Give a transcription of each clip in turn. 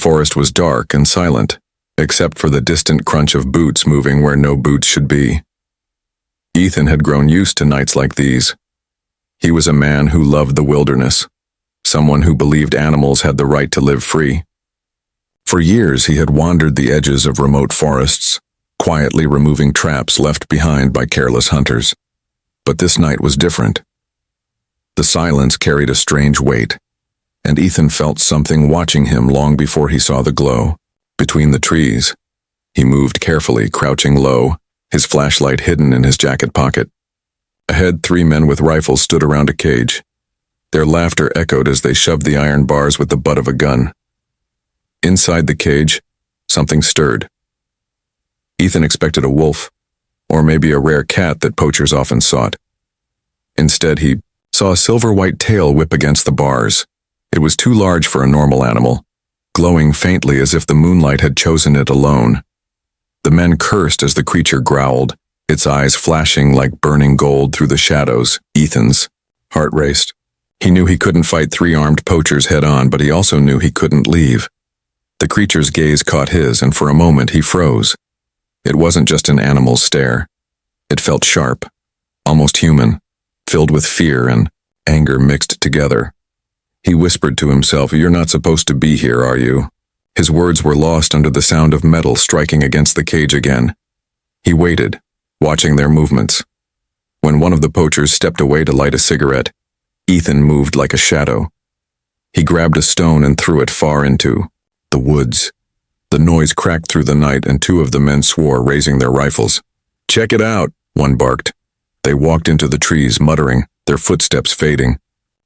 forest was dark and silent, except for the distant crunch of boots moving where no boots should be. Ethan had grown used to nights like these. He was a man who loved the wilderness, someone who believed animals had the right to live free. For years he had wandered the edges of remote forests, quietly removing traps left behind by careless hunters. But this night was different. The silence carried a strange weight, and Ethan felt something watching him long before he saw the glow. Between the trees, he moved carefully, crouching low, his flashlight hidden in his jacket pocket. Ahead, 3 men with rifles stood around a cage. Their laughter echoed as they shoved the iron bars with the butt of a gun. Inside the cage, something stirred. Ethan expected a wolf, or maybe a rare cat that poachers often sought. Instead, he saw a silver-white tail whip against the bars. It was too large for a normal animal, glowing faintly as if the moonlight had chosen it alone. The men cursed as the creature growled, its eyes flashing like burning gold through the shadows. Ethan's heart raced. He knew he couldn't fight 3 armed poachers head-on, but he also knew he couldn't leave. The creature's gaze caught his, and for a moment he froze. It wasn't just an animal's stare. It felt sharp, almost human, filled with fear and anger mixed together. He whispered to himself, "You're not supposed to be here, are you?" His words were lost under the sound of metal striking against the cage again. He waited, watching their movements. When one of the poachers stepped away to light a cigarette, Ethan moved like a shadow. He grabbed a stone and threw it far into the woods. The noise cracked through the night, and 2 of the men swore, raising their rifles. "Check it out," one barked. They walked into the trees, muttering, their footsteps fading.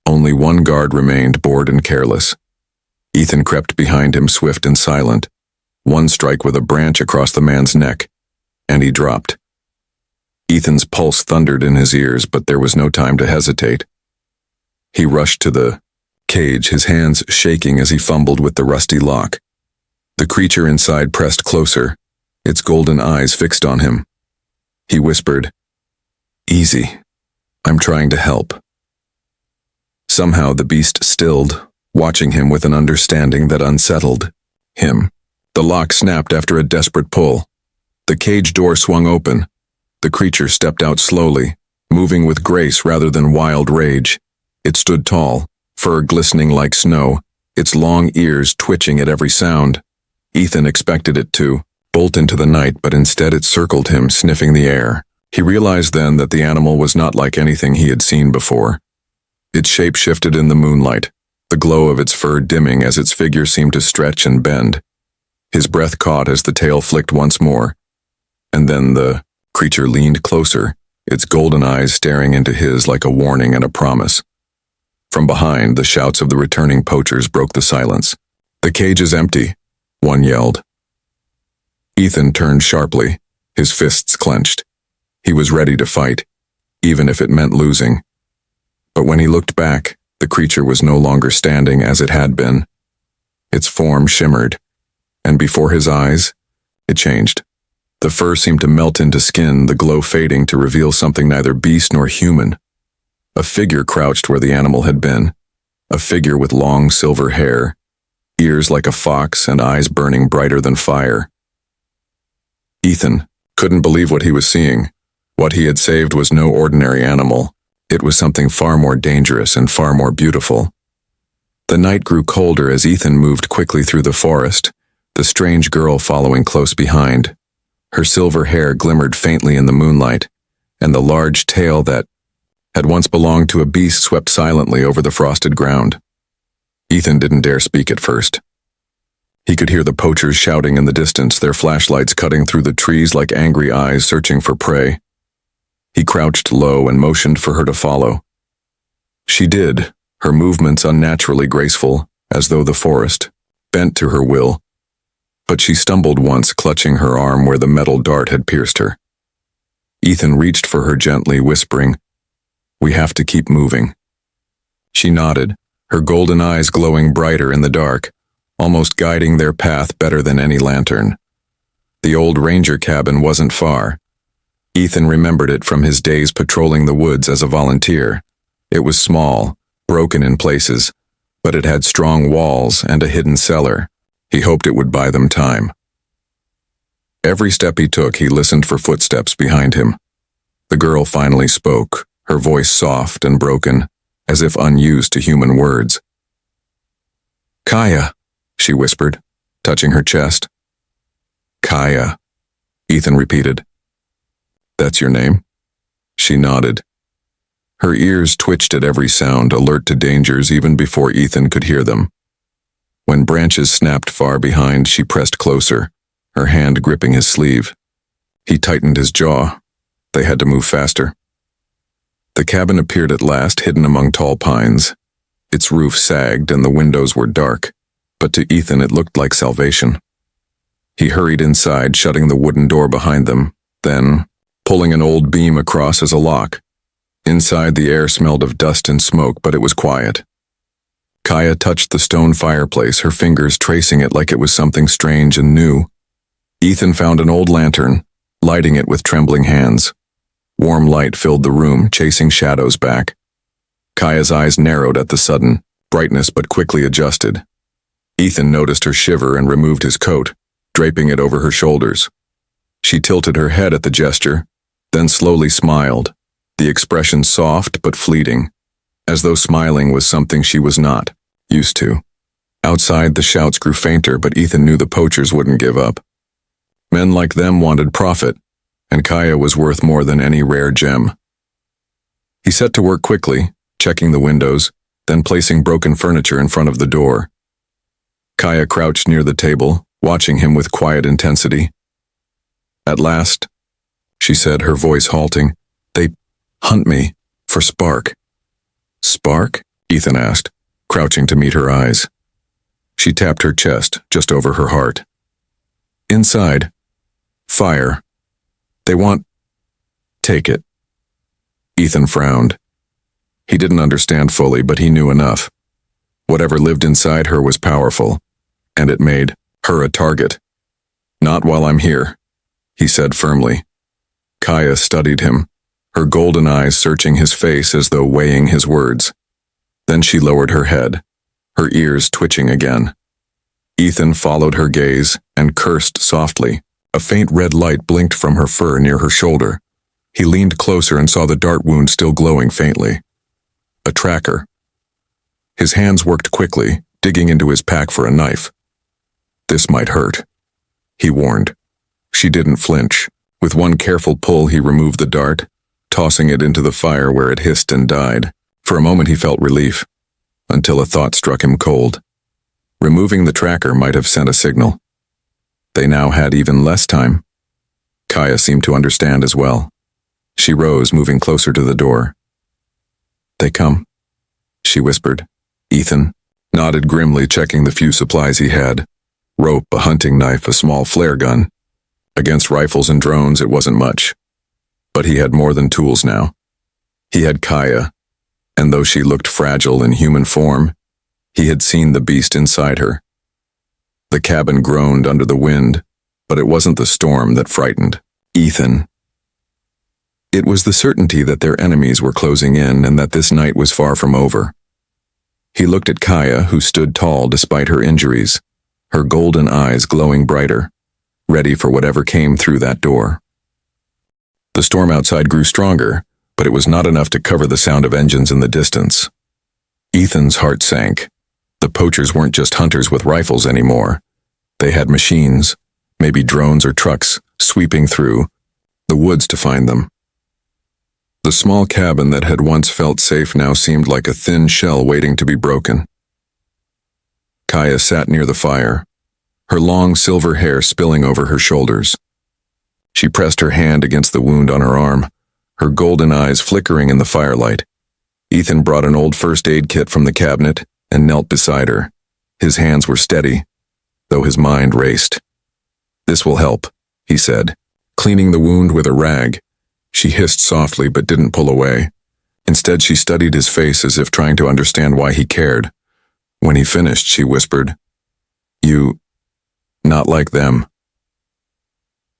Only one guard remained, bored and careless. Ethan crept behind him, swift and silent. One strike with a branch across the man's neck, and he dropped. Ethan's pulse thundered in his ears, but there was no time to hesitate. He rushed to the cage, his hands shaking as he fumbled with the rusty lock. The creature inside pressed closer, its golden eyes fixed on him. He whispered, "Easy. I'm trying to help." Somehow the beast stilled, watching him with an understanding that unsettled him. The lock snapped after a desperate pull. The cage door swung open. The creature stepped out slowly, moving with grace rather than wild rage. It stood tall, fur glistening like snow, its long ears twitching at every sound. Ethan expected it to bolt into the night, but instead it circled him, sniffing the air. He realized then that the animal was not like anything he had seen before. Its shape shifted in the moonlight, the glow of its fur dimming as its figure seemed to stretch and bend. His breath caught as the tail flicked once more, and then the creature leaned closer, its golden eyes staring into his like a warning and a promise. From behind, the shouts of the returning poachers broke the silence. "The cage is empty," one yelled. Ethan turned sharply, his fists clenched. He was ready to fight, even if it meant losing. But when he looked back, the creature was no longer standing as it had been. Its form shimmered, and before his eyes, it changed. The fur seemed to melt into skin, the glow fading to reveal something neither beast nor human. A figure crouched where the animal had been, a figure with long silver hair, ears like a fox and eyes burning brighter than fire. Ethan couldn't believe what he was seeing. What he had saved was no ordinary animal. It was something far more dangerous and far more beautiful. The night grew colder as Ethan moved quickly through the forest, the strange girl following close behind. Her silver hair glimmered faintly in the moonlight, and the large tail that had once belonged to a beast swept silently over the frosted ground. Ethan didn't dare speak at first. He could hear the poachers shouting in the distance, their flashlights cutting through the trees like angry eyes searching for prey. He crouched low and motioned for her to follow. She did, her movements unnaturally graceful, as though the forest bent to her will. But she stumbled once, clutching her arm where the metal dart had pierced her. Ethan reached for her gently, whispering, "We have to keep moving." She nodded, her golden eyes glowing brighter in the dark, almost guiding their path better than any lantern. The old ranger cabin wasn't far. Ethan remembered it from his days patrolling the woods as a volunteer. It was small, broken in places, but it had strong walls and a hidden cellar. He hoped it would buy them time. Every step he took, he listened for footsteps behind him. The girl finally spoke, her voice soft and broken, as if unused to human words. "Kaya," she whispered, touching her chest. "Kaya," Ethan repeated. "That's your name?" She nodded. Her ears twitched at every sound, alert to dangers even before Ethan could hear them. When branches snapped far behind, she pressed closer, her hand gripping his sleeve. He tightened his jaw. They had to move faster. The cabin appeared at last, hidden among tall pines. Its roof sagged and the windows were dark, but to Ethan it looked like salvation. He hurried inside, shutting the wooden door behind them, then pulling an old beam across as a lock. Inside, the air smelled of dust and smoke, but it was quiet. Kaya touched the stone fireplace, her fingers tracing it like it was something strange and new. Ethan found an old lantern, lighting it with trembling hands. Warm light filled the room, chasing shadows back. Kaya's eyes narrowed at the sudden brightness but quickly adjusted. Ethan noticed her shiver and removed his coat, draping it over her shoulders. She tilted her head at the gesture, then slowly smiled, the expression soft but fleeting, as though smiling was something she was not used to. Outside, the shouts grew fainter, but Ethan knew the poachers wouldn't give up. Men like them wanted profit, and Kaya was worth more than any rare gem. He set to work quickly, checking the windows, then placing broken furniture in front of the door. Kaya crouched near the table, watching him with quiet intensity. "At last," she said, her voice halting, "they hunt me for spark." "Spark?" Ethan asked, crouching to meet her eyes. She tapped her chest, just over her heart. "Inside. Fire. They want... Take it." Ethan frowned. He didn't understand fully, but he knew enough. Whatever lived inside her was powerful, and it made her a target. "Not while I'm here," he said firmly. Kaya studied him, her golden eyes searching his face as though weighing his words. Then she lowered her head, her ears twitching again. Ethan followed her gaze and cursed softly. A faint red light blinked from her fur near her shoulder. He leaned closer and saw the dart wound still glowing faintly. A tracker. His hands worked quickly, digging into his pack for a knife. "This might hurt," he warned. She didn't flinch. With one careful pull, he removed the dart, tossing it into the fire where it hissed and died. For a moment he felt relief, until a thought struck him cold. Removing the tracker might have sent a signal. They now had even less time. Kaya seemed to understand as well. She rose, moving closer to the door. "They come," she whispered. Ethan nodded grimly, checking the few supplies he had. Rope, a hunting knife, a small flare gun. Against rifles and drones, it wasn't much. But he had more than tools now. He had Kaya, and though she looked fragile in human form, he had seen the beast inside her. The cabin groaned under the wind, but it wasn't the storm that frightened Ethan. It was the certainty that their enemies were closing in and that this night was far from over. He looked at Kaya, who stood tall despite her injuries, her golden eyes glowing brighter, ready for whatever came through that door. The storm outside grew stronger, but it was not enough to cover the sound of engines in the distance. Ethan's heart sank. The poachers weren't just hunters with rifles anymore. They had machines, maybe drones or trucks, sweeping through the woods to find them. The small cabin that had once felt safe now seemed like a thin shell waiting to be broken. Kaya sat near the fire, her long silver hair spilling over her shoulders. She pressed her hand against the wound on her arm, her golden eyes flickering in the firelight. Ethan brought an old first aid kit from the cabinet and knelt beside her. His hands were steady, though his mind raced. "This will help," he said, cleaning the wound with a rag. She hissed softly but didn't pull away. Instead, she studied his face as if trying to understand why he cared. When he finished, she whispered, "You... not like them."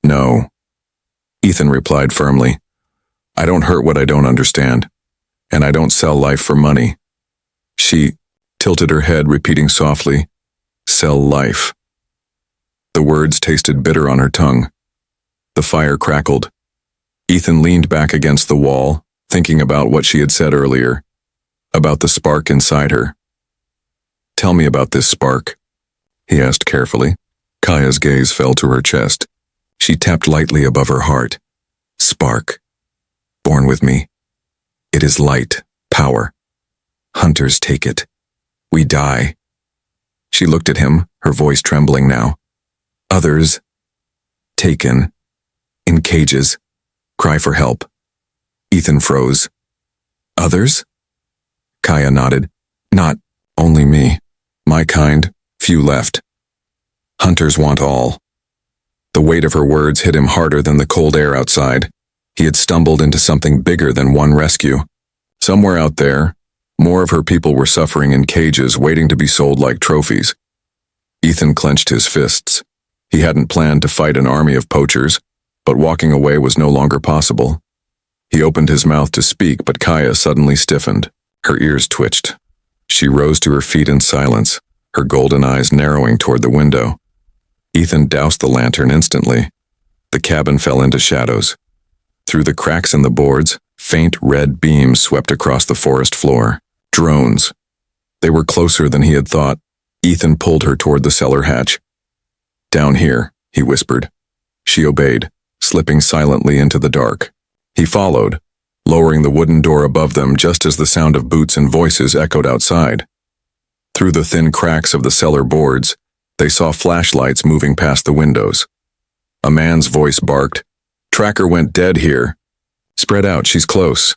"No," Ethan replied firmly. "I don't hurt what I don't understand, and I don't sell life for money." She tilted her head, repeating softly, "Sell life." The words tasted bitter on her tongue. The fire crackled. Ethan leaned back against the wall, thinking about what she had said earlier, about the spark inside her. "Tell me about this spark," he asked carefully. Kaya's gaze fell to her chest. She tapped lightly above her heart. "Spark. Born with me. It is light, power. Hunters take it. We die." She looked at him, her voice trembling now. "Others, taken, in cages, cry for help." Ethan froze. "Others?" Kaya nodded. "Not only me. My kind, few left. Hunters want all." The weight of her words hit him harder than the cold air outside. He had stumbled into something bigger than one rescue. Somewhere out there, more of her people were suffering in cages, waiting to be sold like trophies. Ethan clenched his fists. He hadn't planned to fight an army of poachers, but walking away was no longer possible. He opened his mouth to speak, but Kaya suddenly stiffened. Her ears twitched. She rose to her feet in silence, her golden eyes narrowing toward the window. Ethan doused the lantern instantly. The cabin fell into shadows. Through the cracks in the boards, faint red beams swept across the forest floor. Drones. They were closer than he had thought. Ethan pulled her toward the cellar hatch. "Down here," he whispered. She obeyed, slipping silently into the dark. He followed, lowering the wooden door above them just as the sound of boots and voices echoed outside. Through the thin cracks of the cellar boards, they saw flashlights moving past the windows. A man's voice barked, "Tracker went dead here. Spread out, she's close."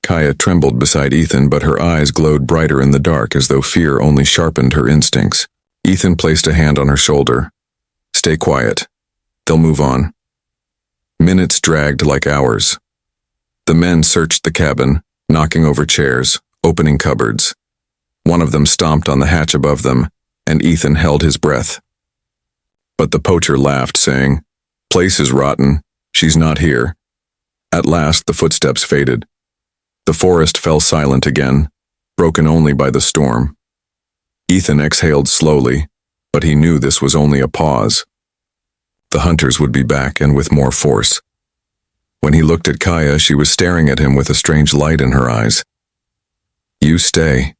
Kaya trembled beside Ethan, but her eyes glowed brighter in the dark as though fear only sharpened her instincts. Ethan placed a hand on her shoulder. "Stay quiet. They'll move on." Minutes dragged like hours. The men searched the cabin, knocking over chairs, opening cupboards. One of them stomped on the hatch above them, and Ethan held his breath. But the poacher laughed, saying, "Place is rotten. She's not here." At last, the footsteps faded. The forest fell silent again, broken only by the storm. Ethan exhaled slowly, but he knew this was only a pause. The hunters would be back, and with more force. When he looked at Kaya, she was staring at him with a strange light in her eyes. "You stay,"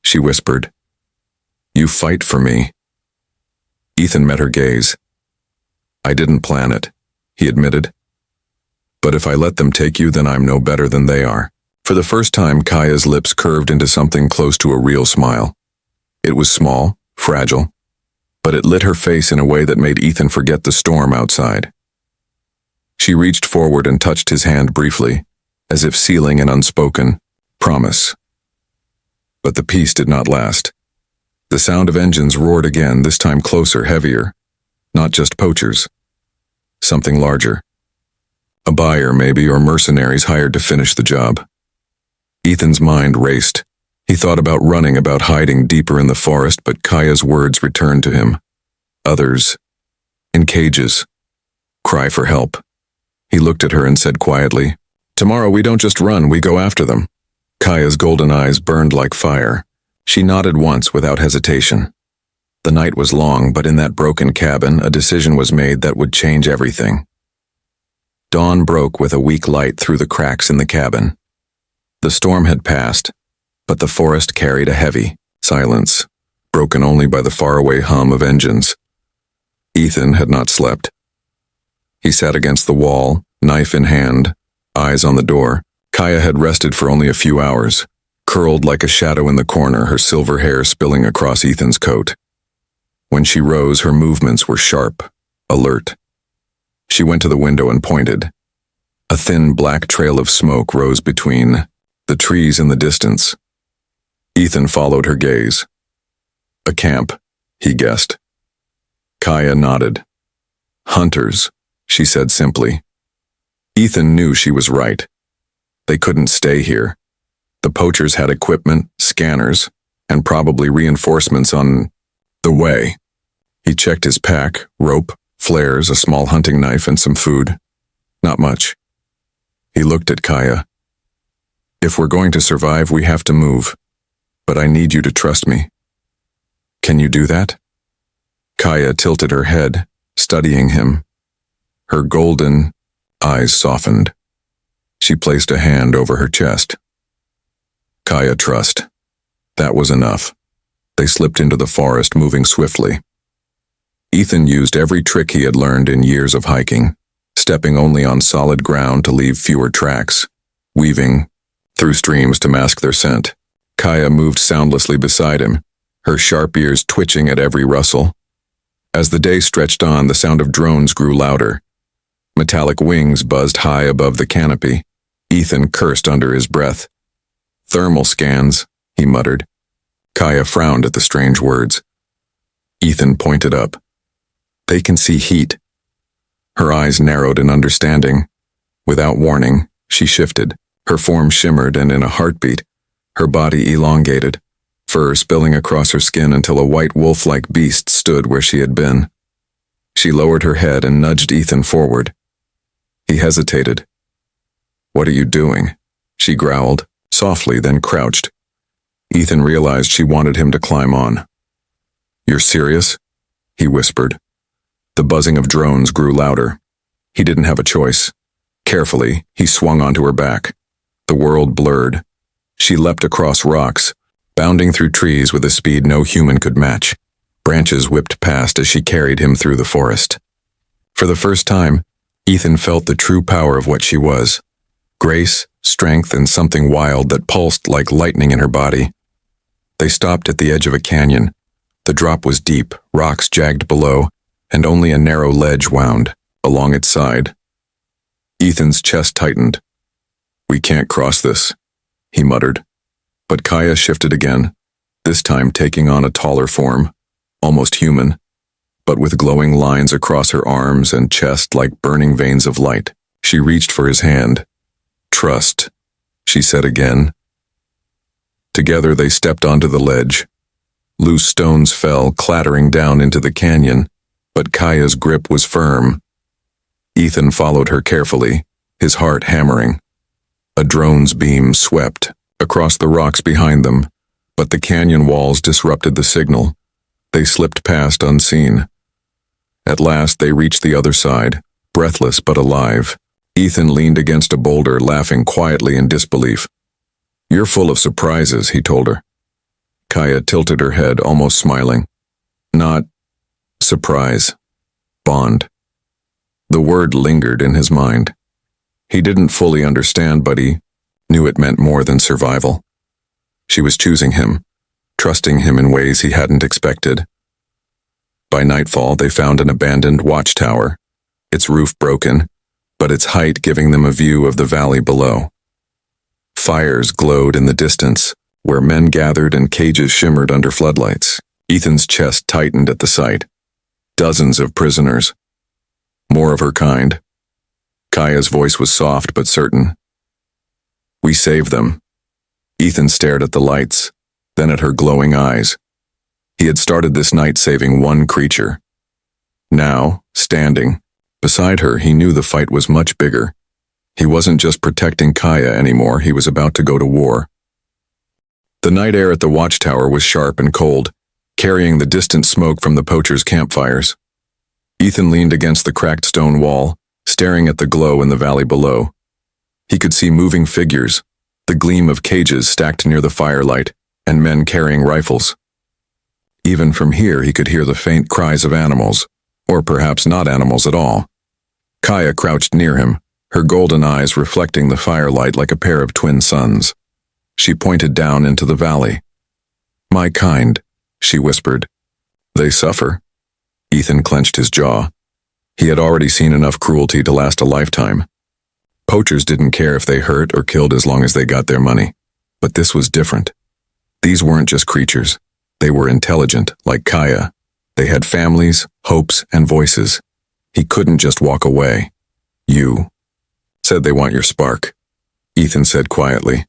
she whispered. "You fight for me." Ethan met her gaze. "I didn't plan it," he admitted. "But if I let them take you, then I'm no better than they are." For the first time, Kaya's lips curved into something close to a real smile. It was small, fragile, but it lit her face in a way that made Ethan forget the storm outside. She reached forward and touched his hand briefly, as if sealing an unspoken promise. But the peace did not last. The sound of engines roared again, this time closer, heavier. Not just poachers. Something larger. A buyer, maybe, or mercenaries hired to finish the job. Ethan's mind raced. He thought about running, about hiding deeper in the forest, but Kaya's words returned to him. Others. In cages. Cry for help. He looked at her and said quietly, "Tomorrow we don't just run, we go after them." Kaya's golden eyes burned like fire. She nodded once without hesitation. The night was long, but in that broken cabin, a decision was made that would change everything. Dawn broke with a weak light through the cracks in the cabin. The storm had passed, but the forest carried a heavy silence, broken only by the faraway hum of engines. Ethan had not slept. He sat against the wall, knife in hand, eyes on the door. Kaya had rested for only a few hours, curled like a shadow in the corner, her silver hair spilling across Ethan's coat. When she rose, her movements were sharp, alert. She went to the window and pointed. A thin black trail of smoke rose between the trees in the distance. Ethan followed her gaze. A camp, he guessed. Kaya nodded. "Hunters," she said simply. Ethan knew she was right. They couldn't stay here. The poachers had equipment, scanners, and probably reinforcements on the way. He checked his pack, rope, flares, a small hunting knife, and some food. Not much. He looked at Kaya. "If we're going to survive, we have to move. But I need you to trust me. Can you do that?" Kaya tilted her head, studying him. Her golden eyes softened. She placed a hand over her chest. Kaya, trust. That was enough. They slipped into the forest, moving swiftly. Ethan used every trick he had learned in years of hiking, stepping only on solid ground to leave fewer tracks, weaving through streams to mask their scent. Kaya moved soundlessly beside him, her sharp ears twitching at every rustle. As the day stretched on, the sound of drones grew louder. Metallic wings buzzed high above the canopy. Ethan cursed under his breath. Thermal scans, he muttered. Kaya frowned at the strange words. Ethan pointed up. They can see heat. Her eyes narrowed in understanding. Without warning, she shifted. Her form shimmered, and in a heartbeat, her body elongated, fur spilling across her skin until a white wolf-like beast stood where she had been. She lowered her head and nudged Ethan forward. He hesitated. "What are you doing?" she growled, softly, then crouched. Ethan realized she wanted him to climb on. "You're serious?" he whispered. The buzzing of drones grew louder. He didn't have a choice. Carefully, he swung onto her back. The world blurred. She leapt across rocks, bounding through trees with a speed no human could match. Branches whipped past as she carried him through the forest. For the first time, Ethan felt the true power of what she was. Grace, strength, and something wild that pulsed like lightning in her body. They stopped at the edge of a canyon. The drop was deep, rocks jagged below, and only a narrow ledge wound along its side. Ethan's chest tightened. "We can't cross this," he muttered. But Kaya shifted again, this time taking on a taller form, almost human, but with glowing lines across her arms and chest like burning veins of light. She reached for his hand. "Trust," she said again. Together they stepped onto the ledge. Loose stones fell, clattering down into the canyon, but Kaya's grip was firm. Ethan followed her carefully, his heart hammering. A drone's beam swept across the rocks behind them, but the canyon walls disrupted the signal. They slipped past unseen. At last they reached the other side, breathless but alive. Ethan leaned against a boulder, laughing quietly in disbelief. "You're full of surprises," he told her. Kaya tilted her head, almost smiling. "Not surprise. Bond." The word lingered in his mind. He didn't fully understand, but he knew it meant more than survival. She was choosing him, trusting him in ways he hadn't expected. By nightfall, they found an abandoned watchtower, its roof broken, but its height giving them a view of the valley below. Fires glowed in the distance, where men gathered and cages shimmered under floodlights. Ethan's chest tightened at the sight. Dozens of prisoners. More of her kind. Kaya's voice was soft but certain. "We saved them." Ethan stared at the lights, then at her glowing eyes. He had started this night saving one creature. Now, standing beside her, he knew the fight was much bigger. He wasn't just protecting Kaya anymore, he was about to go to war. The night air at the watchtower was sharp and cold, carrying the distant smoke from the poachers' campfires. Ethan leaned against the cracked stone wall, staring at the glow in the valley below. He could see moving figures, the gleam of cages stacked near the firelight, and men carrying rifles. Even from here he could hear the faint cries of animals, or perhaps not animals at all. Kaya crouched near him, her golden eyes reflecting the firelight like a pair of twin suns. She pointed down into the valley. "My kind," she whispered. "They suffer." Ethan clenched his jaw. He had already seen enough cruelty to last a lifetime. Poachers didn't care if they hurt or killed as long as they got their money. But this was different. These weren't just creatures. They were intelligent, like Kaya. They had families, hopes, and voices. He couldn't just walk away. "You said they want your spark," Ethan said quietly.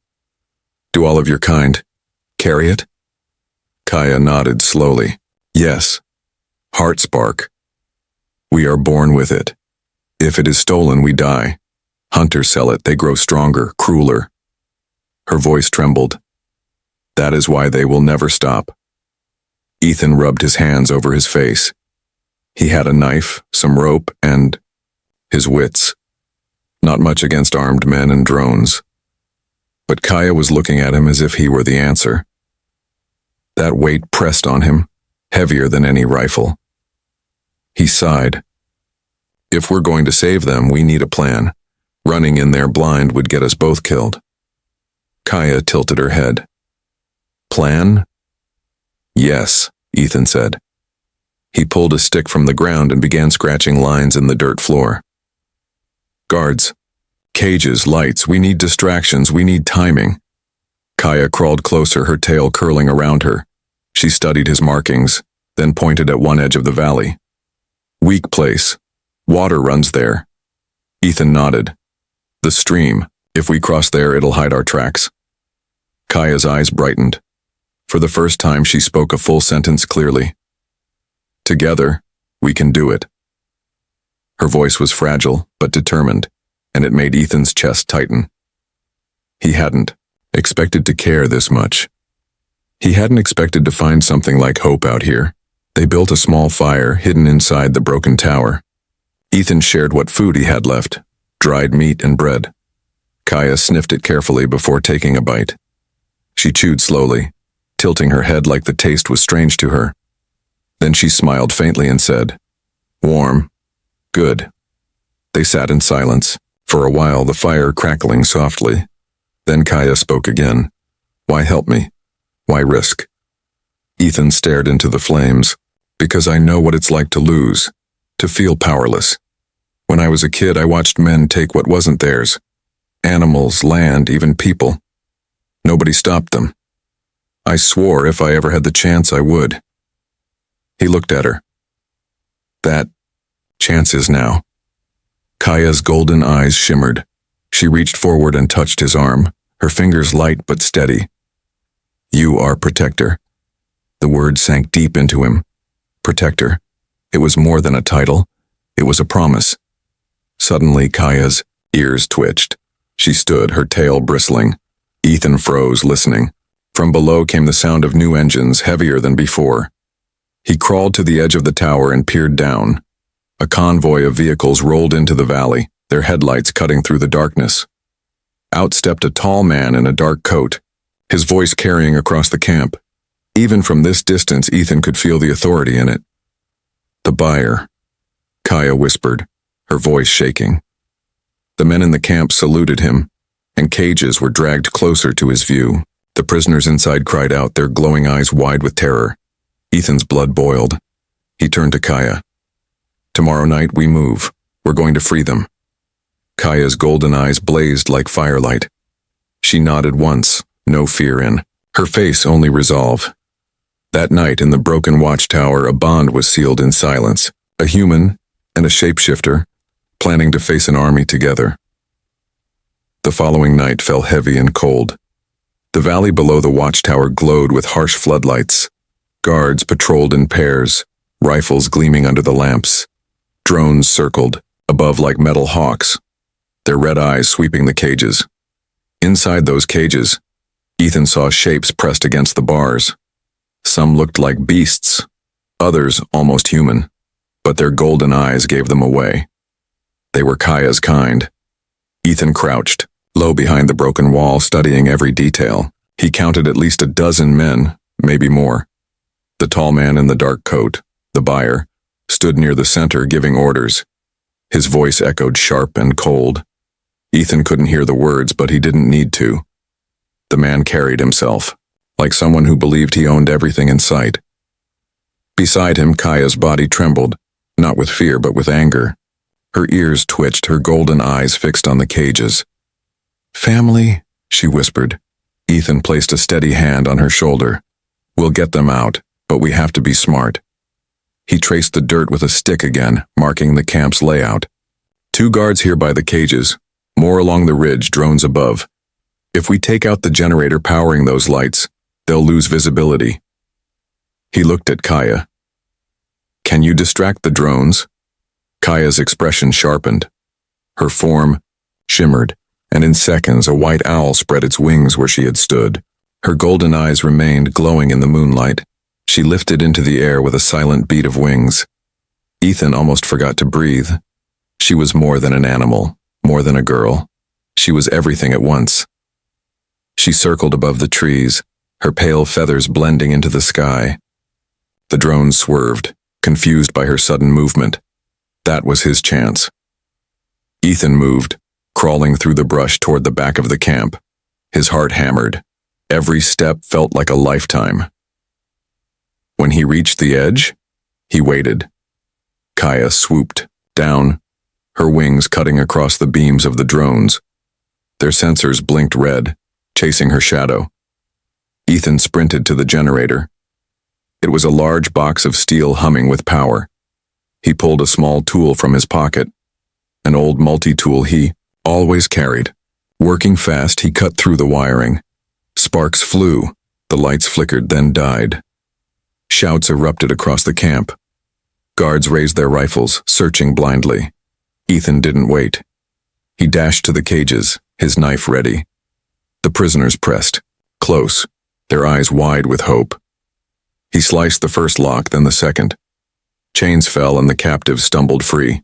"Do all of your kind carry it?" Kaya nodded slowly. "Yes. Heart spark. We are born with it. If it is stolen, we die. Hunters sell it, they grow stronger, crueler." Her voice trembled. "That is why they will never stop." Ethan rubbed his hands over his face. He had a knife, some rope, and his wits. Not much against armed men and drones. But Kaya was looking at him as if he were the answer. That weight pressed on him, heavier than any rifle. He sighed. If we're going to save them, we need a plan. Running in there blind would get us both killed. Kaya tilted her head. Plan? Yes, Ethan said. He pulled a stick from the ground and began scratching lines in the dirt floor. Guards. Cages, lights, we need distractions, we need timing. Kaya crawled closer, her tail curling around her. She studied his markings, then pointed at one edge of the valley. Weak place. Water runs there. Ethan nodded. The stream. If we cross there, it'll hide our tracks. Kaya's eyes brightened. For the first time, she spoke a full sentence clearly. Together, we can do it. Her voice was fragile, but determined, and it made Ethan's chest tighten. He hadn't expected to care this much. He hadn't expected to find something like hope out here. They built a small fire hidden inside the broken tower. Ethan shared what food he had left, dried meat and bread. Kaya sniffed it carefully before taking a bite. She chewed slowly, tilting her head like the taste was strange to her. Then she smiled faintly and said, Warm. Good. They sat in silence, for a while, the fire crackling softly. Then Kaya spoke again. Why help me? Why risk? Ethan stared into the flames. Because I know what it's like to lose, to feel powerless. When I was a kid, I watched men take what wasn't theirs. Animals, land, even people. Nobody stopped them. I swore if I ever had the chance, I would. He looked at her. That chance is now. Kaya's golden eyes shimmered. She reached forward and touched his arm, her fingers light but steady. You are protector. The word sank deep into him. Protector. It was more than a title. It was a promise. Suddenly, Kaya's ears twitched. She stood, her tail bristling. Ethan froze, listening. From below came the sound of new engines, heavier than before. He crawled to the edge of the tower and peered down. A convoy of vehicles rolled into the valley, their headlights cutting through the darkness. Out stepped a tall man in a dark coat, his voice carrying across the camp. Even from this distance, Ethan could feel the authority in it. The buyer, Kaya whispered, her voice shaking. The men in the camp saluted him, and cages were dragged closer to his view. The prisoners inside cried out, their glowing eyes wide with terror. Ethan's blood boiled. He turned to Kaya. Tomorrow night we move. We're going to free them. Kaya's golden eyes blazed like firelight. She nodded once, no fear in her face, only resolve. That night in the broken watchtower, a bond was sealed in silence. A human and a shapeshifter, planning to face an army together. The following night fell heavy and cold. The valley below the watchtower glowed with harsh floodlights. Guards patrolled in pairs, rifles gleaming under the lamps. Drones circled, above like metal hawks, their red eyes sweeping the cages. Inside those cages, Ethan saw shapes pressed against the bars. Some looked like beasts, others almost human, but their golden eyes gave them away. They were Kaya's kind. Ethan crouched, low behind the broken wall, studying every detail. He counted at least a dozen men, maybe more. The tall man in the dark coat, the buyer, stood near the center giving orders. His voice echoed sharp and cold. Ethan couldn't hear the words, but he didn't need to. The man carried himself, like someone who believed he owned everything in sight. Beside him, Kaya's body trembled, not with fear but with anger. Her ears twitched, her golden eyes fixed on the cages. Family, she whispered. Ethan placed a steady hand on her shoulder. We'll get them out, but we have to be smart. He traced the dirt with a stick again, marking the camp's layout. 2 guards here by the cages, more along the ridge, drones above. If we take out the generator powering those lights, they'll lose visibility. He looked at Kaya. Can you distract the drones? Kaya's expression sharpened. Her form shimmered, and in seconds a white owl spread its wings where she had stood. Her golden eyes remained glowing in the moonlight. She lifted into the air with a silent beat of wings. Ethan almost forgot to breathe. She was more than an animal, more than a girl. She was everything at once. She circled above the trees, her pale feathers blending into the sky. The drone swerved, confused by her sudden movement. That was his chance. Ethan moved, crawling through the brush toward the back of the camp. His heart hammered. Every step felt like a lifetime. When he reached the edge, he waited. Kaya swooped down, her wings cutting across the beams of the drones. Their sensors blinked red, chasing her shadow. Ethan sprinted to the generator. It was a large box of steel humming with power. He pulled a small tool from his pocket, an old multi-tool he always carried. Working fast, he cut through the wiring. Sparks flew, the lights flickered, then died. Shouts erupted across the camp. Guards raised their rifles, searching blindly. Ethan didn't wait. He dashed to the cages, his knife ready. The prisoners pressed, close, their eyes wide with hope. He sliced the first lock, then the second. Chains fell and the captives stumbled free.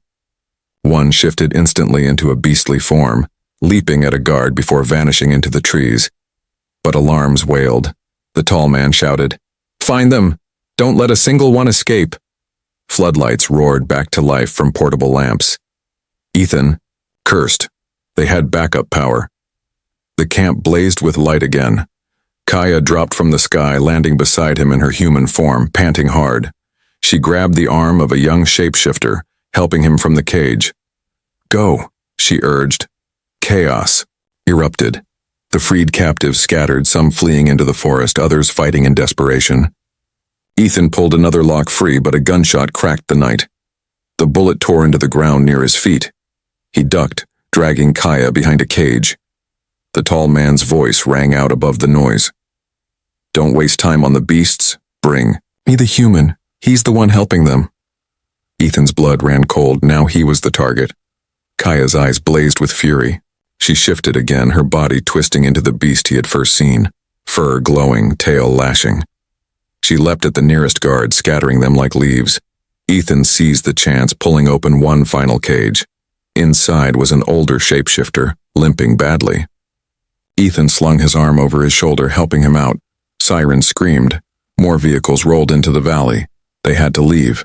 One shifted instantly into a beastly form, leaping at a guard before vanishing into the trees. But alarms wailed. The tall man shouted, "Find them! Don't let a single one escape!" Floodlights roared back to life from portable lamps. Ethan cursed. They had backup power. The camp blazed with light again. Kaya dropped from the sky, landing beside him in her human form, panting hard. She grabbed the arm of a young shapeshifter, helping him from the cage. "Go," she urged. Chaos erupted. The freed captives scattered, some fleeing into the forest, others fighting in desperation. Ethan pulled another lock free, but a gunshot cracked the night. The bullet tore into the ground near his feet. He ducked, dragging Kaya behind a cage. The tall man's voice rang out above the noise. "Don't waste time on the beasts. Bring me the human. He's the one helping them." Ethan's blood ran cold. Now he was the target. Kaya's eyes blazed with fury. She shifted again, her body twisting into the beast he had first seen, fur glowing, tail lashing. She leapt at the nearest guard, scattering them like leaves. Ethan seized the chance, pulling open one final cage. Inside was an older shapeshifter, limping badly. Ethan slung his arm over his shoulder, helping him out. Sirens screamed. More vehicles rolled into the valley. They had to leave.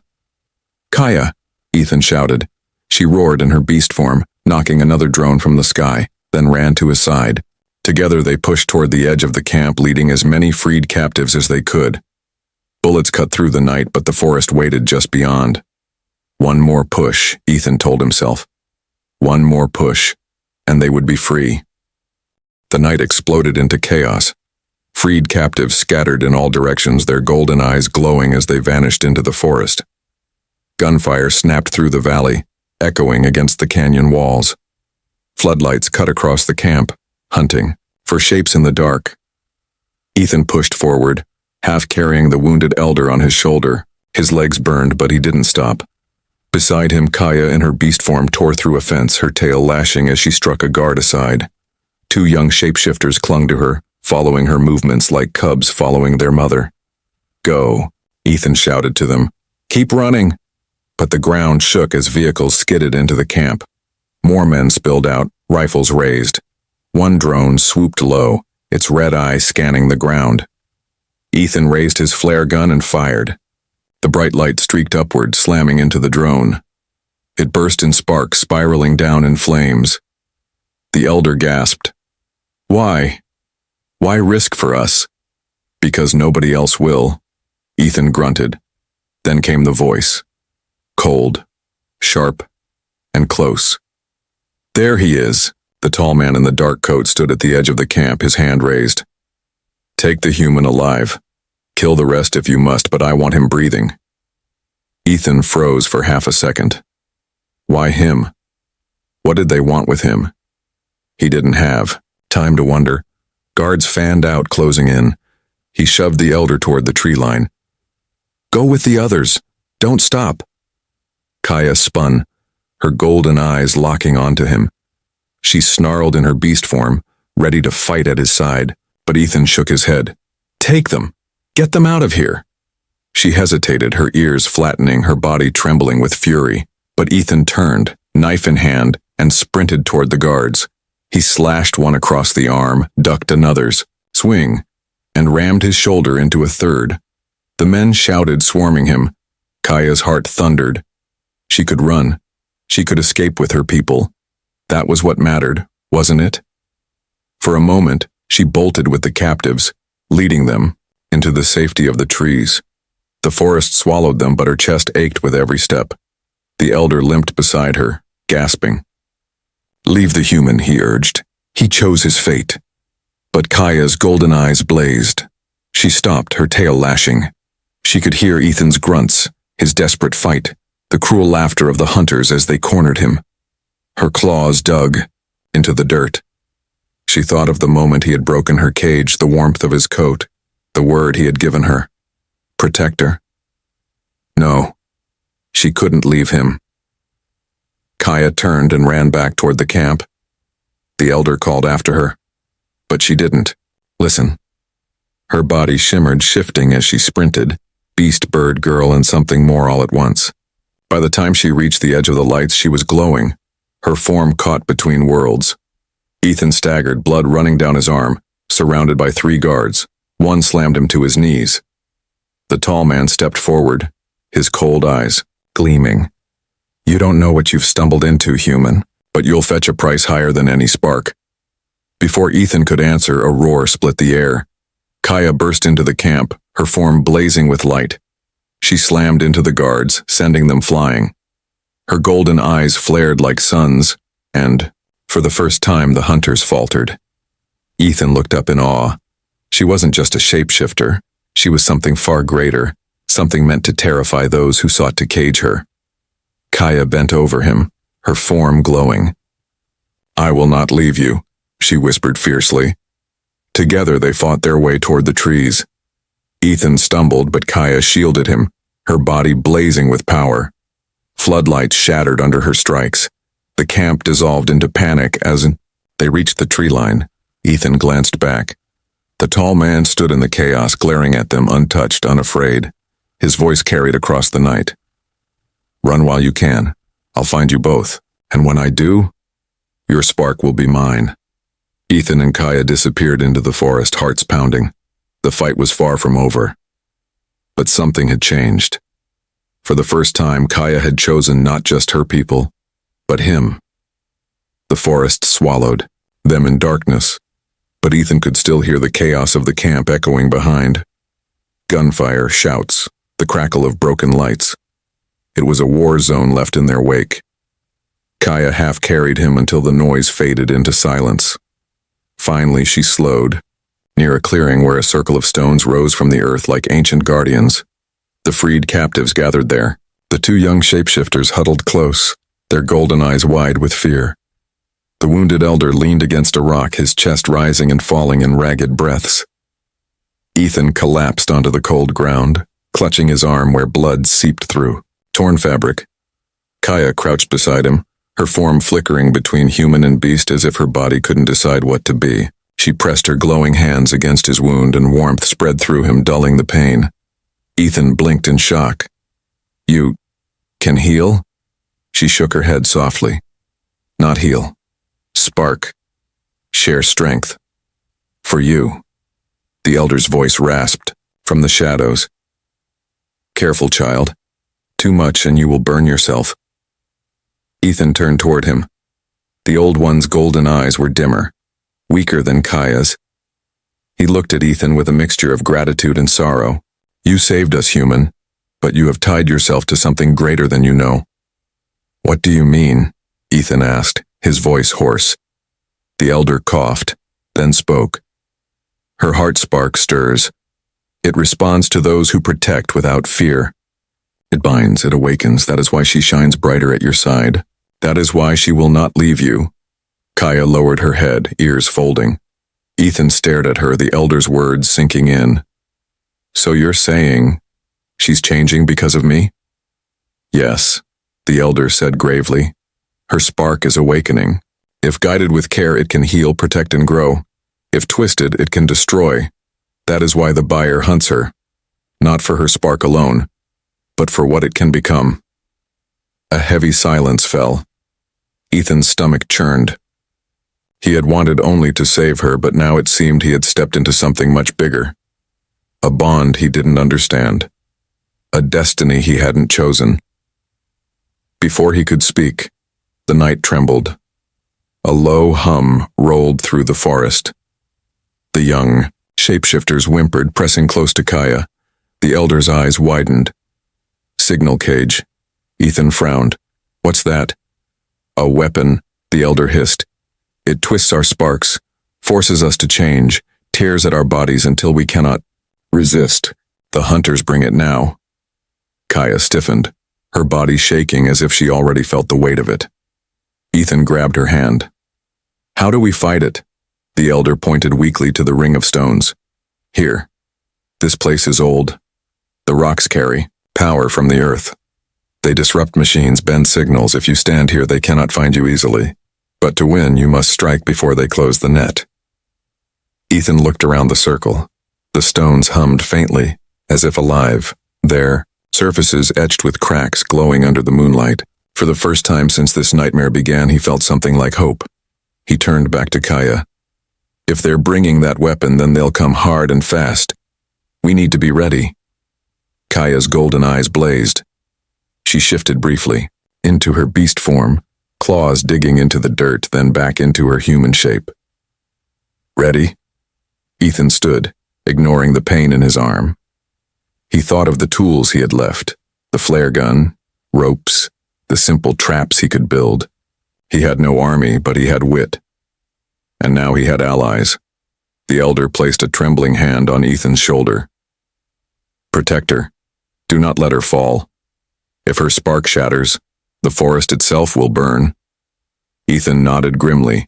"Kaya!" Ethan shouted. She roared in her beast form, knocking another drone from the sky, then ran to his side. Together they pushed toward the edge of the camp, leading as many freed captives as they could. Bullets cut through the night, but the forest waited just beyond. One more push, Ethan told himself. One more push, and they would be free. The night exploded into chaos. Freed captives scattered in all directions, their golden eyes glowing as they vanished into the forest. Gunfire snapped through the valley, echoing against the canyon walls. Floodlights cut across the camp, hunting for shapes in the dark. Ethan pushed forward, half carrying the wounded elder on his shoulder. His legs burned, but he didn't stop. Beside him, Kaya in her beast form tore through a fence, her tail lashing as she struck a guard aside. Two young shapeshifters clung to her, following her movements like cubs following their mother. "Go," Ethan shouted to them. "Keep running." But the ground shook as vehicles skidded into the camp. More men spilled out, rifles raised. One drone swooped low, its red eye scanning the ground. Ethan raised his flare gun and fired. The bright light streaked upward, slamming into the drone. It burst in sparks, spiraling down in flames. The elder gasped. "Why? Why risk for us?" "Because nobody else will," Ethan grunted. Then came the voice. Cold, sharp, and close. "There he is." The tall man in the dark coat stood at the edge of the camp, his hand raised. "Take the human alive. Kill the rest if you must, but I want him breathing." Ethan froze for half a second. Why him? What did they want with him? He didn't have time to wonder. Guards fanned out, closing in. He shoved the elder toward the tree line. "Go with the others. Don't stop." Kaya spun, her golden eyes locking onto him. She snarled in her beast form, ready to fight at his side, but Ethan shook his head. "Take them. Get them out of here." She hesitated, her ears flattening, her body trembling with fury. But Ethan turned, knife in hand, and sprinted toward the guards. He slashed one across the arm, ducked another's, swing, and rammed his shoulder into a third. The men shouted, swarming him. Kaya's heart thundered. She could run. She could escape with her people. That was what mattered, wasn't it? For a moment, she bolted with the captives, leading them into the safety of the trees. The forest swallowed them, but her chest ached with every step. The elder limped beside her, gasping. "Leave the human," he urged. "He chose his fate." But Kaya's golden eyes blazed. She stopped, her tail lashing. She could hear Ethan's grunts, his desperate fight, the cruel laughter of the hunters as they cornered him. Her claws dug into the dirt. She thought of the moment he had broken her cage, the warmth of his coat, the word he had given her. Protect her? No, she couldn't leave him. Kaya turned and ran back toward the camp. The elder called after her, but she didn't. Listen. Her body shimmered, shifting as she sprinted, beast, bird, girl, and something more all at once. By the time she reached the edge of the lights, she was glowing, her form caught between worlds. Ethan staggered, blood running down his arm, surrounded by 3 guards. One slammed him to his knees. The tall man stepped forward, his cold eyes gleaming. "You don't know what you've stumbled into, human, but you'll fetch a price higher than any spark." Before Ethan could answer, a roar split the air. Kaya burst into the camp, her form blazing with light. She slammed into the guards, sending them flying. Her golden eyes flared like suns, and, for the first time, the hunters faltered. Ethan looked up in awe. She wasn't just a shapeshifter. She was something far greater, something meant to terrify those who sought to cage her. Kaya bent over him, her form glowing. "I will not leave you," she whispered fiercely. Together they fought their way toward the trees. Ethan stumbled, but Kaya shielded him, her body blazing with power. Floodlights shattered under her strikes. The camp dissolved into panic as they reached the tree line. Ethan glanced back. The tall man stood in the chaos, glaring at them, untouched, unafraid. His voice carried across the night. "Run while you can. I'll find you both. And when I do, your spark will be mine." Ethan and Kaya disappeared into the forest, hearts pounding. The fight was far from over. But something had changed. For the first time, Kaya had chosen not just her people, but him. The forest swallowed them in darkness, but Ethan could still hear the chaos of the camp echoing behind. Gunfire, shouts, the crackle of broken lights. It was a war zone left in their wake. Kaya half carried him until the noise faded into silence. Finally, she slowed, near a clearing where a circle of stones rose from the earth like ancient guardians. The freed captives gathered there. The 2 young shapeshifters huddled close, their golden eyes wide with fear. The wounded elder leaned against a rock, his chest rising and falling in ragged breaths. Ethan collapsed onto the cold ground, clutching his arm where blood seeped through. Torn fabric. Kaya crouched beside him, her form flickering between human and beast as if her body couldn't decide what to be. She pressed her glowing hands against his wound, and warmth spread through him, dulling the pain. Ethan blinked in shock. "You can heal?" She shook her head softly. "Not heal. Spark. Share strength. For you." The elder's voice rasped from the shadows. "Careful, child. Too much and you will burn yourself." Ethan turned toward him. The old one's golden eyes were dimmer, weaker than Kaya's. He looked at Ethan with a mixture of gratitude and sorrow. "You saved us, human, but you have tied yourself to something greater than you know." "What do you mean?" Ethan asked, his voice hoarse. The elder coughed, then spoke. "Her heart spark stirs. It responds to those who protect without fear. It binds, it awakens. That is why she shines brighter at your side. That is why she will not leave you." Kaya lowered her head, ears folding. Ethan stared at her, the elder's words sinking in. "So you're saying she's changing because of me?" "Yes," the elder said gravely. "Her spark is awakening. If guided with care, it can heal, protect, and grow. If twisted, it can destroy. That is why the buyer hunts her. not for her spark alone, but for what it can become. A heavy silence fell. Ethan's stomach churned. He had wanted only to save her, but now it seemed he had stepped into something much bigger. A bond he didn't understand. A destiny he hadn't chosen. Before he could speak, the night trembled. A low hum rolled through the forest. The young shapeshifters whimpered, pressing close to Kaya. The elder's eyes widened. Signal cage. Ethan frowned. What's that? A weapon, the elder hissed. It twists our sparks, forces us to change, tears at our bodies until we cannot resist. The hunters bring it now. Kaya stiffened, her body shaking as if she already felt the weight of it. Ethan grabbed her hand. How do we fight it? The elder pointed weakly to the ring of stones. Here. This place is old. The rocks carry power from the earth. They disrupt machines, bend signals. If you stand here, they cannot find you easily. But to win, you must strike before they close the net. Ethan looked around the circle. The stones hummed faintly, as if alive. Their surfaces etched with cracks glowing under the moonlight. For the first time since this nightmare began, he felt something like hope. He turned back to Kaya. If they're bringing that weapon, then they'll come hard and fast. We need to be ready. Kaya's golden eyes blazed. She shifted briefly, into her beast form, claws digging into the dirt, then back into her human shape. Ready? Ethan stood, ignoring the pain in his arm. He thought of the tools he had left, the flare gun, ropes, the simple traps he could build. He had no army, but he had wit. And now he had allies. The elder placed a trembling hand on Ethan's shoulder. Protect her. Do not let her fall. If her spark shatters, the forest itself will burn. Ethan nodded grimly.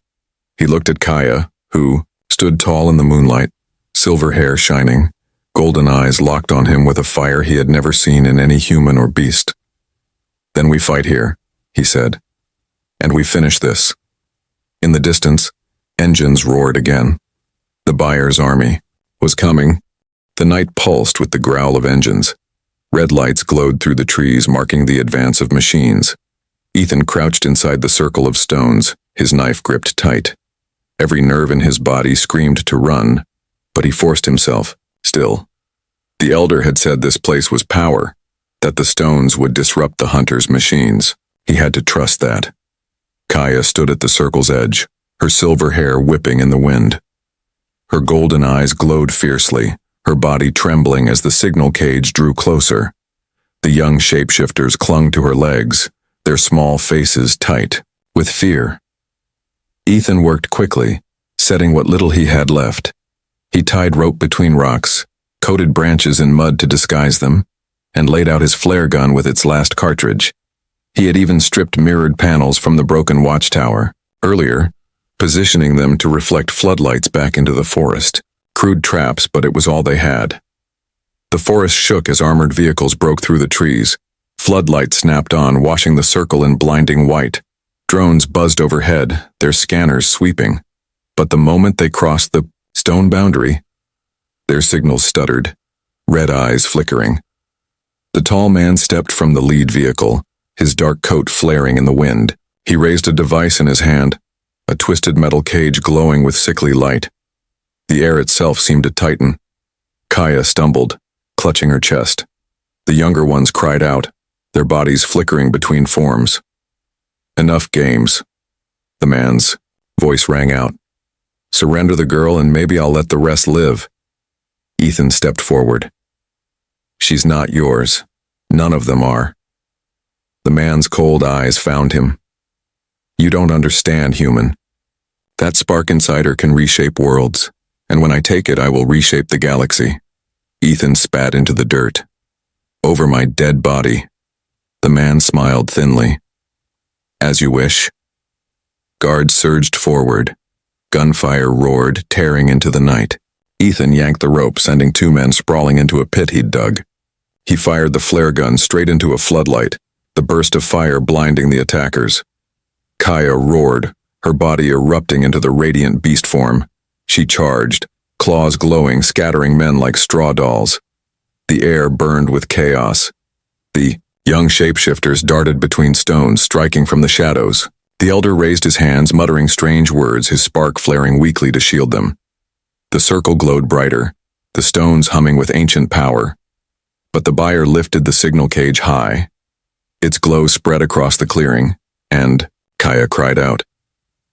He looked at Kaya, who stood tall in the moonlight, silver hair shining, golden eyes locked on him with a fire he had never seen in any human or beast. Then we fight here, he said, and we finish this. In the distance, engines roared again. The buyer's army was coming. The night pulsed with the growl of engines. Red lights glowed through the trees, marking the advance of machines. Ethan crouched inside the circle of stones, his knife gripped tight. Every nerve in his body screamed to run, but he forced himself, still. The elder had said this place was power, that the stones would disrupt the hunters' machines. He had to trust that. Kaya stood at the circle's edge, her silver hair whipping in the wind. Her golden eyes glowed fiercely, her body trembling as the signal cage drew closer. The young shapeshifters clung to her legs, their small faces tight, with fear. Ethan worked quickly, setting what little he had left. He tied rope between rocks, coated branches in mud to disguise them, and laid out his flare gun with its last cartridge. He had even stripped mirrored panels from the broken watchtower, earlier, positioning them to reflect floodlights back into the forest. Crude traps, but it was all they had. The forest shook as armored vehicles broke through the trees. Floodlights snapped on, washing the circle in blinding white. Drones buzzed overhead, their scanners sweeping. But the moment they crossed the stone boundary, their signals stuttered, red eyes flickering. The tall man stepped from the lead vehicle, his dark coat flaring in the wind. He raised a device in his hand, a twisted metal cage glowing with sickly light. The air itself seemed to tighten. Kaya stumbled, clutching her chest. The younger ones cried out, their bodies flickering between forms. Enough games. The man's voice rang out. Surrender the girl and maybe I'll let the rest live. Ethan stepped forward. She's not yours. None of them are. The man's cold eyes found him. You don't understand, human. That spark inside her can reshape worlds, and when I take it, I will reshape the galaxy. Ethan spat into the dirt. Over my dead body. The man smiled thinly. As you wish. Guards surged forward. Gunfire roared, tearing into the night. Ethan yanked the rope, sending two men sprawling into a pit he'd dug. He fired the flare gun straight into a floodlight, the burst of fire blinding the attackers. Kaya roared, her body erupting into the radiant beast form. She charged, claws glowing, scattering men like straw dolls. The air burned with chaos. The young shapeshifters darted between stones, striking from the shadows. The elder raised his hands, muttering strange words, his spark flaring weakly to shield them. The circle glowed brighter, the stones humming with ancient power. But the buyer lifted the signal cage high. Its glow spread across the clearing, and Kaya cried out.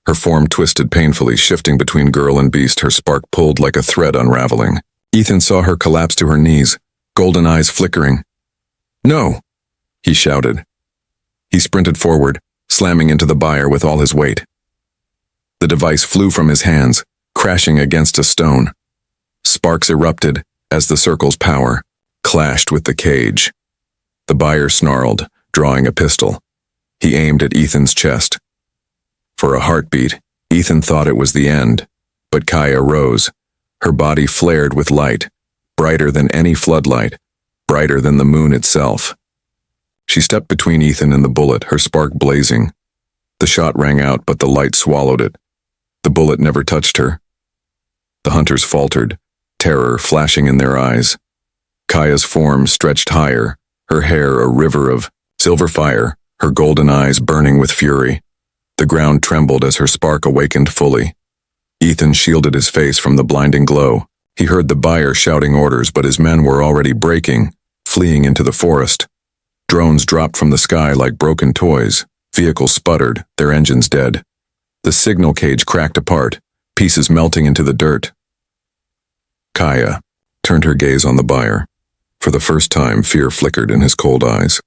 Her form twisted painfully, shifting between girl and beast, her spark pulled like a thread unraveling. Ethan saw her collapse to her knees, golden eyes flickering. "No!" he shouted. He sprinted forward, slamming into the buyer with all his weight. The device flew from his hands, crashing against a stone. Sparks erupted as the circle's power clashed with the cage. The buyer snarled, drawing a pistol. He aimed at Ethan's chest. For a heartbeat, Ethan thought it was the end, but Kaya rose. Her body flared with light, brighter than any floodlight, brighter than the moon itself. She stepped between Ethan and the bullet, her spark blazing. The shot rang out, but the light swallowed it. The bullet never touched her. The hunters faltered, terror flashing in their eyes. Kaya's form stretched higher, her hair a river of silver fire, her golden eyes burning with fury. The ground trembled as her spark awakened fully. Ethan shielded his face from the blinding glow. He heard the buyer shouting orders, but his men were already breaking, fleeing into the forest. Drones dropped from the sky like broken toys. Vehicles sputtered, their engines dead. The signal cage cracked apart, pieces melting into the dirt. Kaya turned her gaze on the buyer. For the first time, fear flickered in his cold eyes.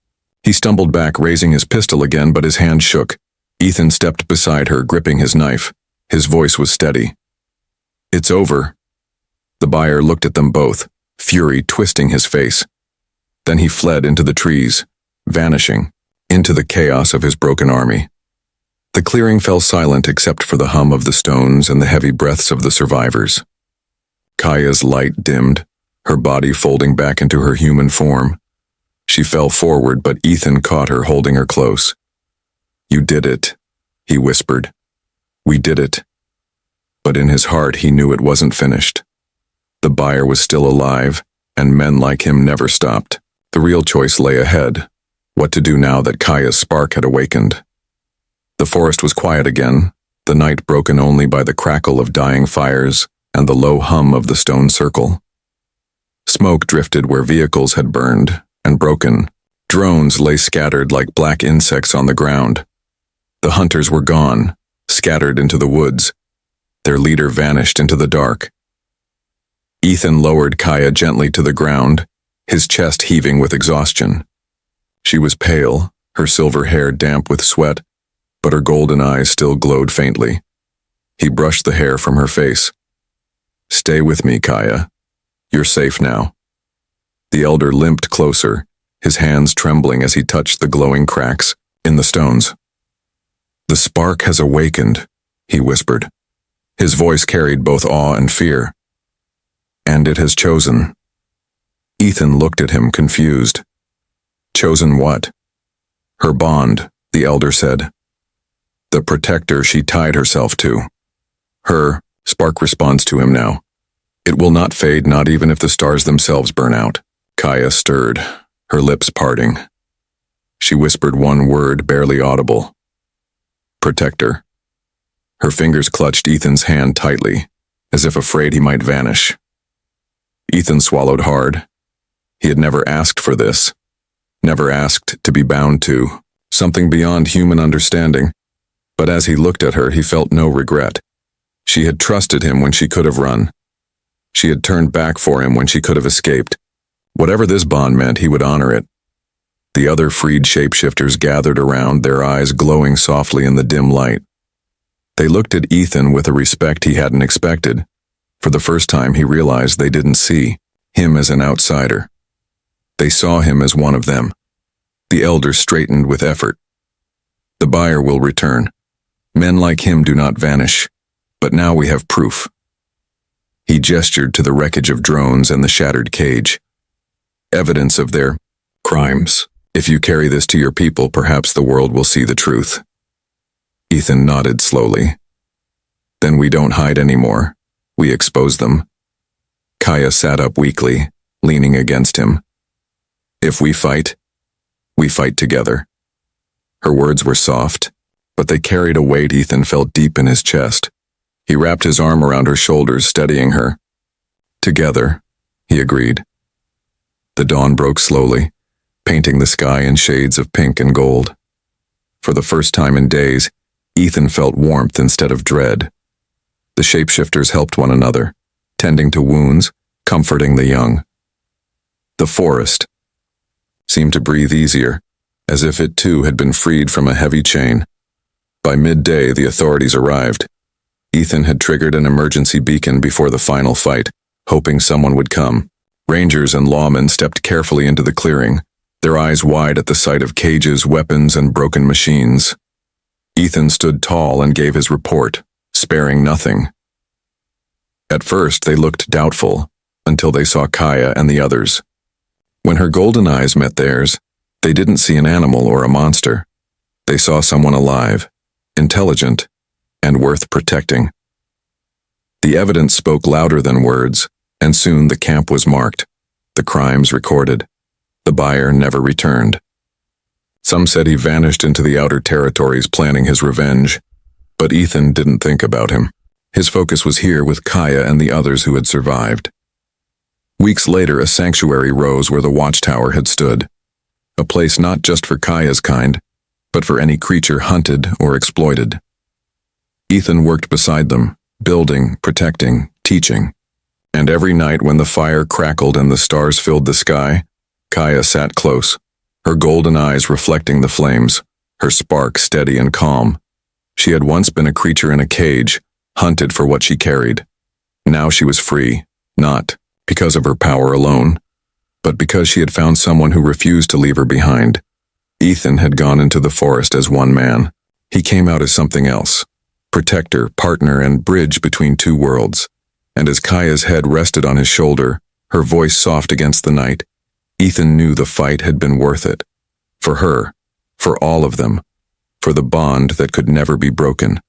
He stumbled back, raising his pistol again, but his hand shook. Ethan stepped beside her, gripping his knife. His voice was steady. "It's over." The buyer looked at them both, fury twisting his face. Then he fled into the trees, vanishing into the chaos of his broken army. The clearing fell silent except for the hum of the stones and the heavy breaths of the survivors. Kaya's light dimmed, her body folding back into her human form. She fell forward, but Ethan caught her, holding her close. "You did it," he whispered. "We did it." But in his heart he knew it wasn't finished. The buyer was still alive, and men like him never stopped. The real choice lay ahead. What to do now that Kaya's spark had awakened? The forest was quiet again, the night broken only by the crackle of dying fires and the low hum of the stone circle. Smoke drifted where vehicles had burned and broken. Drones lay scattered like black insects on the ground. The hunters were gone, scattered into the woods. Their leader vanished into the dark. Ethan lowered Kaya gently to the ground, his chest heaving with exhaustion. She was pale, her silver hair damp with sweat, but her golden eyes still glowed faintly. He brushed the hair from her face. "Stay with me, Kaya. You're safe now." The elder limped closer, his hands trembling as he touched the glowing cracks in the stones. "The spark has awakened," he whispered. His voice carried both awe and fear. "And it has chosen." Ethan looked at him, confused. "Chosen what?" "Her bond," the elder said. "The protector she tied herself to. Her spark responds to him now. It will not fade, not even if the stars themselves burn out." Kaya stirred, her lips parting. She whispered one word, barely audible. "Protector." Her fingers clutched Ethan's hand tightly, as if afraid he might vanish. Ethan swallowed hard. He had never asked for this, never asked to be bound to, something beyond human understanding. But as he looked at her, he felt no regret. She had trusted him when she could have run. She had turned back for him when she could have escaped. Whatever this bond meant, he would honor it. The other freed shapeshifters gathered around, their eyes glowing softly in the dim light. They looked at Ethan with a respect he hadn't expected. For the first time, he realized they didn't see him as an outsider. They saw him as one of them. The elder straightened with effort. "The buyer will return. Men like him do not vanish. But now we have proof." He gestured to the wreckage of drones and the shattered cage. "Evidence of their crimes. If you carry this to your people, perhaps the world will see the truth." Ethan nodded slowly. "Then we don't hide anymore. We expose them." Kaya sat up weakly, leaning against him. "If we fight together." Her words were soft, but they carried a weight Ethan felt deep in his chest. He wrapped his arm around her shoulders, steadying her. "Together," he agreed. The dawn broke slowly, painting the sky in shades of pink and gold. For the first time in days, Ethan felt warmth instead of dread. The shapeshifters helped one another, tending to wounds, comforting the young. The forest seemed to breathe easier, as if it too had been freed from a heavy chain. By midday, the authorities arrived. Ethan had triggered an emergency beacon before the final fight, hoping someone would come. Rangers and lawmen stepped carefully into the clearing, their eyes wide at the sight of cages, weapons, and broken machines. Ethan stood tall and gave his report, sparing nothing. At first, they looked doubtful, until they saw Kaya and the others. When her golden eyes met theirs, they didn't see an animal or a monster. They saw someone alive, intelligent, and worth protecting. The evidence spoke louder than words, and soon the camp was marked, the crimes recorded. The buyer never returned. Some said he vanished into the outer territories planning his revenge, but Ethan didn't think about him. His focus was here with Kaya and the others who had survived. Weeks later, a sanctuary rose where the watchtower had stood, a place not just for Kaya's kind, but for any creature hunted or exploited. Ethan worked beside them, building, protecting, teaching. And every night when the fire crackled and the stars filled the sky, Kaya sat close, her golden eyes reflecting the flames, her spark steady and calm. She had once been a creature in a cage, hunted for what she carried. Now she was free, not because of her power alone, but because she had found someone who refused to leave her behind. Ethan had gone into the forest as one man. He came out as something else, protector, partner, and bridge between two worlds. And as Kaya's head rested on his shoulder, her voice soft against the night, Ethan knew the fight had been worth it. For her, for all of them, for the bond that could never be broken.